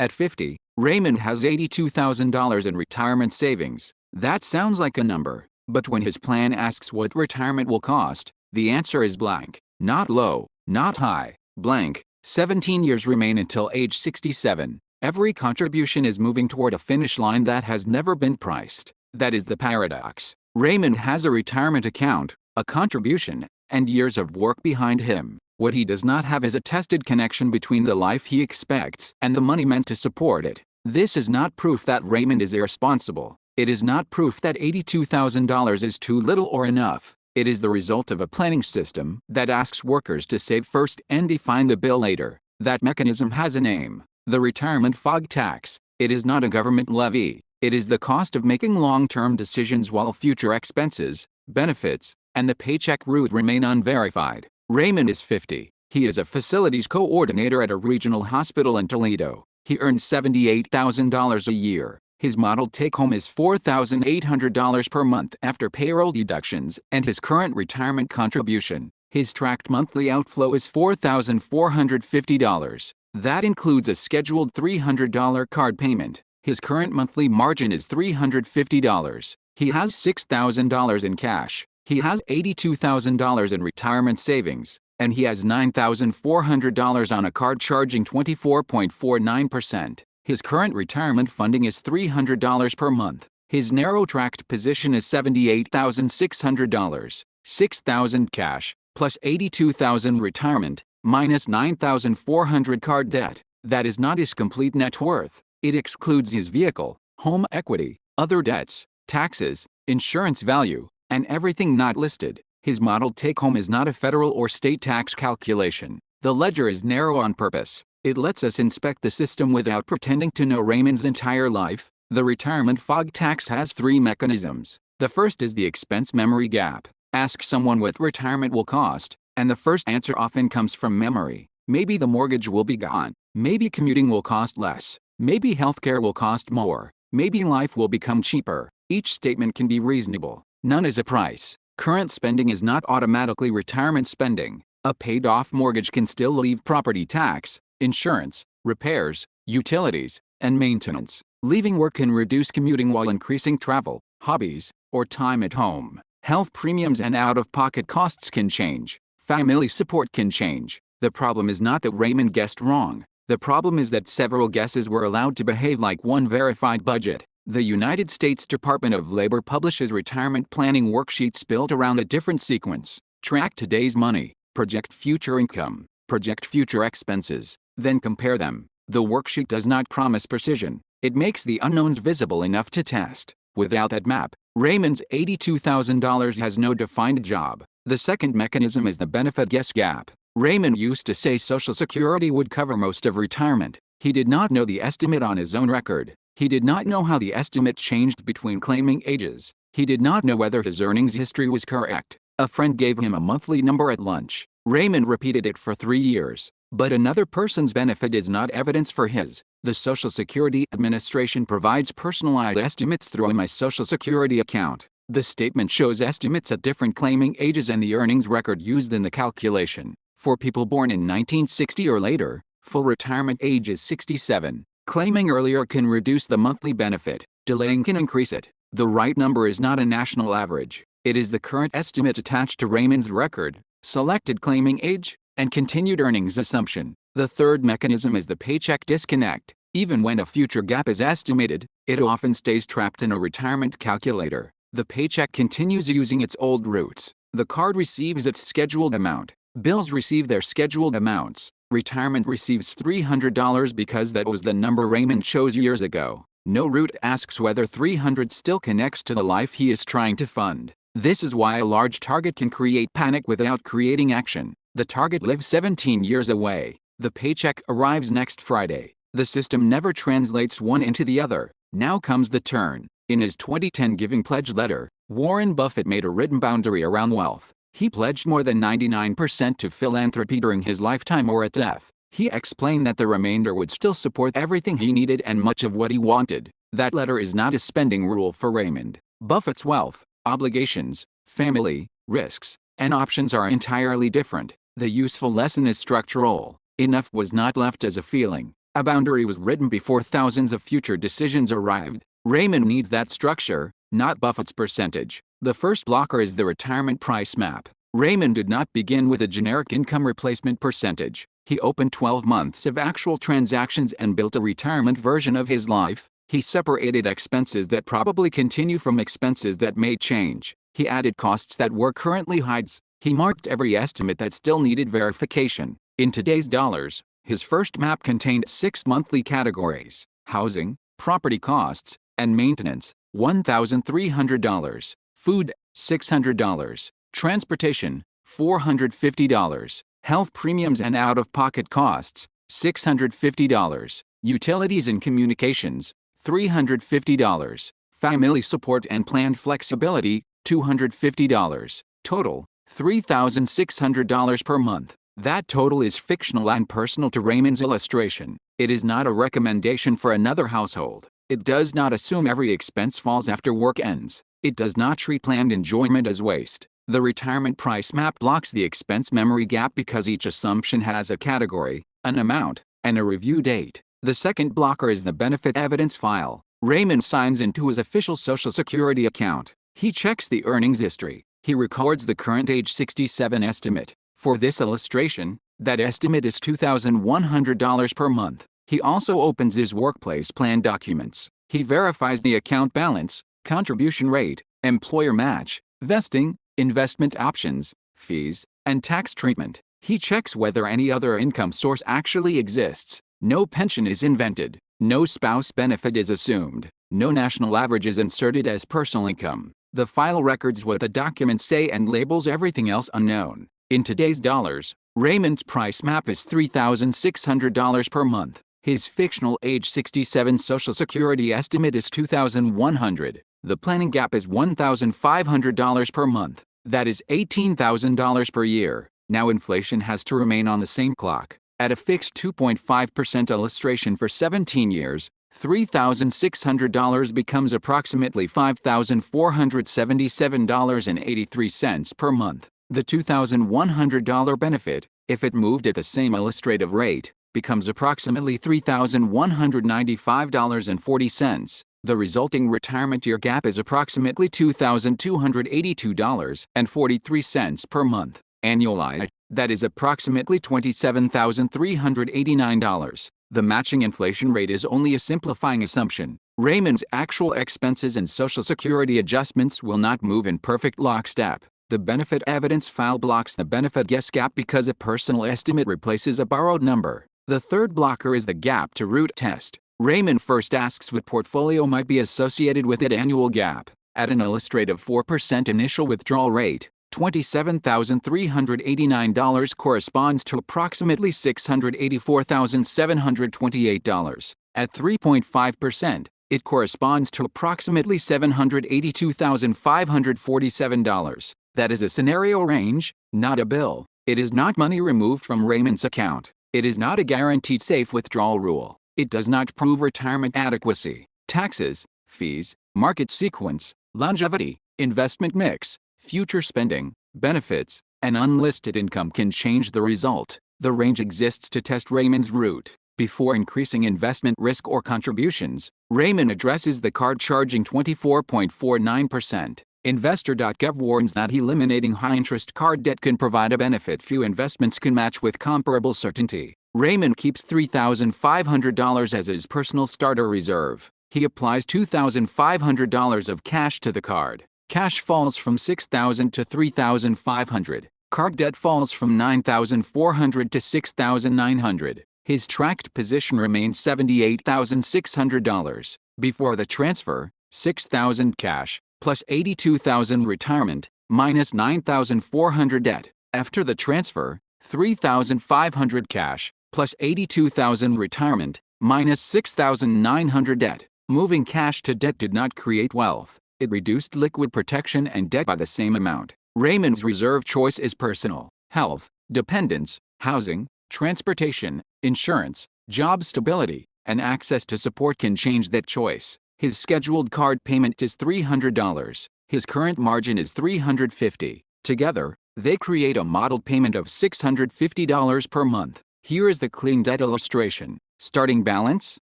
At 50, Raymond has $82,000 in retirement savings. That sounds like a number, but when his plan asks what retirement will cost, the answer is blank. Not low, not high, blank. 17 years remain until age 67. Every contribution is moving toward a finish line that has never been priced. That is the paradox. Raymond has a retirement account, a contribution, and years of work behind him. What he does not have is a tested connection between the life he expects and the money meant to support it. This is not proof that Raymond is irresponsible. It is not proof that $82,000 is too little or enough. It is the result of a planning system that asks workers to save first and define the bill later. That mechanism has a name: the retirement fog tax. It is not a government levy. It is the cost of making long-term decisions while future expenses, benefits, and the paycheck route remain unverified. Raymond is 50. He is a facilities coordinator at a regional hospital in Toledo. He earns $78,000 a year. His model take-home is $4,800 per month after payroll deductions and his current retirement contribution. His tracked monthly outflow is $4,450. That includes a scheduled $300 card payment. His current monthly margin is $350. He has $6,000 in cash. He has $82,000 in retirement savings, and he has $9,400 on a card charging 24.49%. His current retirement funding is $300 per month. His narrow-tracked position is $78,600, $6,000 cash, plus $82,000 retirement, minus $9,400 card debt. That is not his complete net worth. It excludes his vehicle, home equity, other debts, taxes, insurance value, and everything not listed. His model take-home is not a federal or state tax calculation. The ledger is narrow on purpose. It lets us inspect the system without pretending to know Raymond's entire life. The retirement fog tax has three mechanisms. The first is the expense memory gap. Ask someone what retirement will cost, and the first answer often comes from memory. Maybe the mortgage will be gone. Maybe commuting will cost less. Maybe healthcare will cost more. Maybe life will become cheaper. Each statement can be reasonable. None is a price. Current spending is not automatically retirement spending. A paid-off mortgage can still leave property tax, insurance, repairs, utilities, and maintenance. Leaving work can reduce commuting while increasing travel, hobbies, or time at home. Health premiums and out-of-pocket costs can change. Family support can change. The problem is not that Raymond guessed wrong. The problem is that several guesses were allowed to behave like one verified budget. The United States Department of Labor publishes retirement planning worksheets built around a different sequence. Track today's money, project future income, project future expenses, then compare them. The worksheet does not promise precision. It makes the unknowns visible enough to test. Without that map, Raymond's $82,000 has no defined job. The second mechanism is the benefit guess gap. Raymond used to say Social Security would cover most of retirement. He did not know the estimate on his own record. He did not know how the estimate changed between claiming ages. He did not know whether his earnings history was correct. A friend gave him a monthly number at lunch. Raymond repeated it for 3 years. But another person's benefit is not evidence for his. The Social Security Administration provides personalized estimates through my Social Security account. The statement shows estimates at different claiming ages and the earnings record used in the calculation. For people born in 1960 or later, full retirement age is 67. Claiming earlier can reduce the monthly benefit. Delaying can increase it. The right number is not a national average. It is the current estimate attached to Raymond's record, selected claiming age, and continued earnings assumption. The third mechanism is the paycheck disconnect. Even when a future gap is estimated, it often stays trapped in a retirement calculator. The paycheck continues using its old routes. The card receives its scheduled amount. Bills receive their scheduled amounts. Retirement receives $300 because that was the number Raymond chose years ago. No route asks whether $300 still connects to the life he is trying to fund. This is why a large target can create panic without creating action. The target lives 17 years away. The paycheck arrives next Friday. The system never translates one into the other. Now comes the turn. In his 2010 Giving Pledge letter, Warren Buffett made a written boundary around wealth. He pledged more than 99% to philanthropy during his lifetime or at death. He explained that the remainder would still support everything he needed and much of what he wanted. That letter is not a spending rule for Raymond. Buffett's wealth, obligations, family, risks, and options are entirely different. The useful lesson is structural. Enough was not left as a feeling. A boundary was written before thousands of future decisions arrived. Raymond needs that structure, not Buffett's percentage. The first blocker is the retirement price map. Raymond did not begin with a generic income replacement percentage. He opened 12 months of actual transactions and built a retirement version of his life. He separated expenses that probably continue from expenses that may change. He added costs that were currently hides. He marked every estimate that still needed verification. In today's dollars, his first map contained 6 monthly categories: housing, property costs, and maintenance, $1,300, food, $600, transportation, $450, health premiums and out-of-pocket costs, $650, utilities and communications, $350, family support and planned flexibility, $250. Total, $3,600 per month. That total is fictional and personal to Raymond's illustration. It is not a recommendation for another household. It does not assume every expense falls after work ends. It does not treat planned enjoyment as waste. The retirement price map blocks the expense memory gap because each assumption has a category, an amount, and a review date. The second blocker is the benefit evidence file. Raymond signs into his official Social Security account. He checks the earnings history. He records the current age 67 estimate. For this illustration, that estimate is $2,100 per month. He also opens his workplace plan documents. He verifies the account balance, contribution rate, employer match, vesting, investment options, fees, and tax treatment. He checks whether any other income source actually exists. No pension is invented. No spouse benefit is assumed. No national average is inserted as personal income. The file records what the documents say and labels everything else unknown. In today's dollars, Raymond's price map is $3,600 per month. His fictional age 67 Social Security estimate is $2,100. The planning gap is $1,500 per month. That is $18,000 per year. Now inflation has to remain on the same clock. At a fixed 2.5% illustration for 17 years, $3,600 becomes approximately $5,477.83 per month. The $2,100 benefit, if it moved at the same illustrative rate, becomes approximately $3,195.40. The resulting retirement year gap is approximately $2,282.43 per month. Annualized, that is approximately $27,389. The matching inflation rate is only a simplifying assumption. Raymond's actual expenses and Social Security adjustments will not move in perfect lockstep. The benefit evidence file blocks the benefit guess gap because a personal estimate replaces a borrowed number. The third blocker is the gap to root test. Raymond first asks what portfolio might be associated with that annual gap. At an illustrative 4% initial withdrawal rate, $27,389 corresponds to approximately $684,728. At 3.5%, it corresponds to approximately $782,547. That is a scenario range, not a bill. It is not money removed from Raymond's account. It is not a guaranteed safe withdrawal rule. It does not prove retirement adequacy. Taxes, fees, market sequence, longevity, investment mix, future spending, benefits, and unlisted income can change the result. The range exists to test Raymond's route. Before increasing investment risk or contributions, Raymond addresses the card charging 24.49%. Investor.gov warns that eliminating high-interest card debt can provide a benefit few investments can match with comparable certainty. Raymond keeps $3,500 as his personal starter reserve. He applies $2,500 of cash to the card. Cash falls from $6,000 to $3,500. Card debt falls from $9,400 to $6,900. His tracked position remains $78,600. Before the transfer, $6,000 cash, plus $82,000 retirement, minus $9,400 debt. After the transfer, $3,500 cash, plus $82,000 retirement, minus $6,900 debt. Moving cash to debt did not create wealth. It reduced liquid protection and debt by the same amount. Raymond's reserve choice is personal. Health, dependence, housing, transportation, insurance, job stability, and access to support can change that choice. His scheduled card payment is $300. His current margin is $350. Together, they create a modeled payment of $650 per month. Here is the clean debt illustration. Starting balance,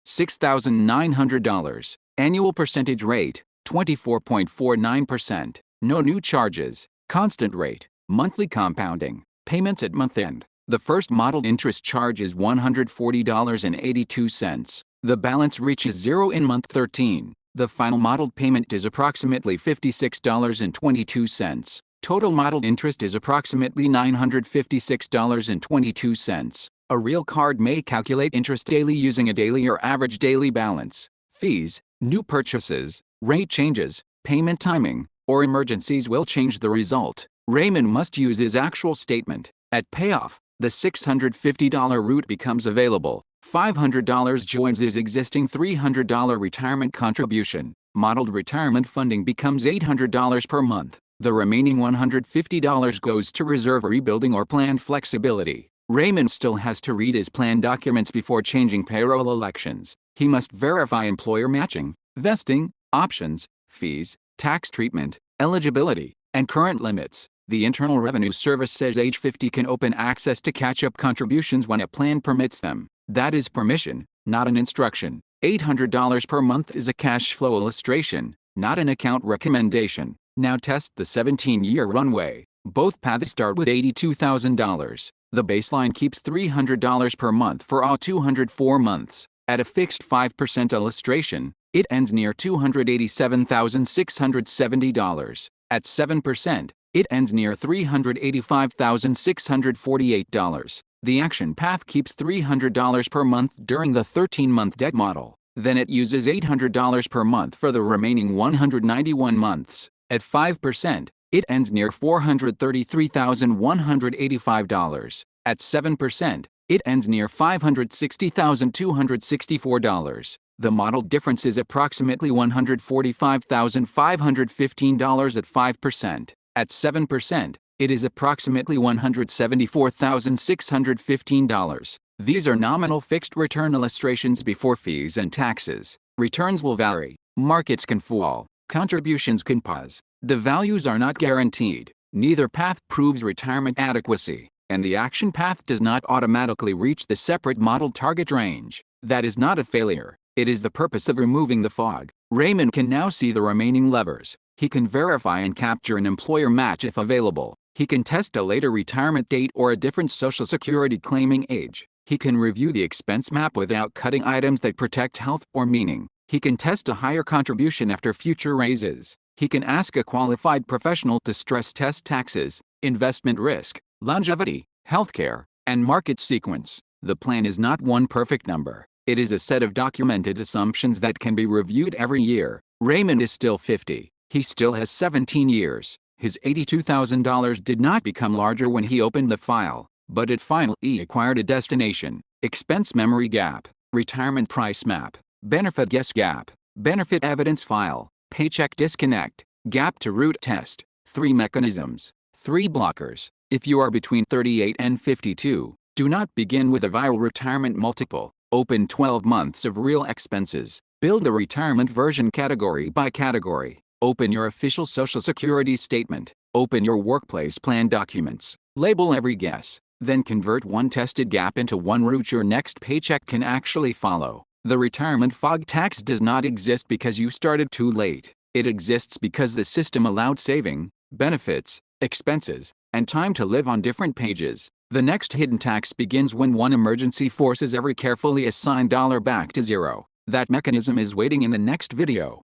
$6,900. Annual percentage rate, 24.49%. No new charges. Constant rate. Monthly compounding. Payments at month end. The first modeled interest charge is $140.82. The balance reaches zero in month 13. The final modeled payment is approximately $56.22. Total modeled interest is approximately $956.22. A real card may calculate interest daily using a daily or average daily balance. Fees, new purchases, rate changes, payment timing, or emergencies will change the result. Raymond must use his actual statement. At payoff, the $650 route becomes available. $500 joins his existing $300 retirement contribution. Modeled retirement funding becomes $800 per month. The remaining $150 goes to reserve rebuilding or planned flexibility. Raymond still has to read his plan documents before changing payroll elections. He must verify employer matching, vesting, options, fees, tax treatment, eligibility, and current limits. The Internal Revenue Service says age 50 can open access to catch-up contributions when a plan permits them. That is permission, not an instruction. $800 per month is a cash flow illustration, not an account recommendation. Now test the 17-year runway. Both paths start with $82,000. The baseline keeps $300 per month for all 204 months. At a fixed 5% illustration, it ends near $287,670. At 7%, it ends near $385,648. The action path keeps $300 per month during the 13-month debt model. Then it uses $800 per month for the remaining 191 months. At 5%, it ends near $433,185. At 7%, it ends near $560,264. The model difference is approximately $145,515 at 5%. At 7%, it is approximately $174,615. These are nominal fixed return illustrations before fees and taxes. Returns will vary. Markets can fall. Contributions can pause. The values are not guaranteed. Neither path proves retirement adequacy, and the action path does not automatically reach the separate model target range. That is not a failure. It is the purpose of removing the fog. Raymond can now see the remaining levers. He can verify and capture an employer match if available. He can test a later retirement date or a different Social Security claiming age. He can review the expense map without cutting items that protect health or meaning. He can test a higher contribution after future raises. He can ask a qualified professional to stress test taxes, investment risk, longevity, healthcare, and market sequence. The plan is not one perfect number. It is a set of documented assumptions that can be reviewed every year. Raymond is still 50. He still has 17 years. His $82,000 did not become larger when he opened the file, but it finally acquired a destination. Expense memory gap, retirement price map, benefit guess gap, benefit evidence file, paycheck disconnect, gap to root test. 3 mechanisms, 3 blockers. If you are between 38 and 52, do not begin with a viral retirement multiple. Open 12 months of real expenses. Build a retirement version category by category. Open your official Social Security statement. Open your workplace plan documents. Label every guess. Then convert one tested gap into one route your next paycheck can actually follow. The retirement fog tax does not exist because you started too late. It exists because the system allowed saving, benefits, expenses, and time to live on different pages. The next hidden tax begins when one emergency forces every carefully assigned dollar back to zero. That mechanism is waiting in the next video.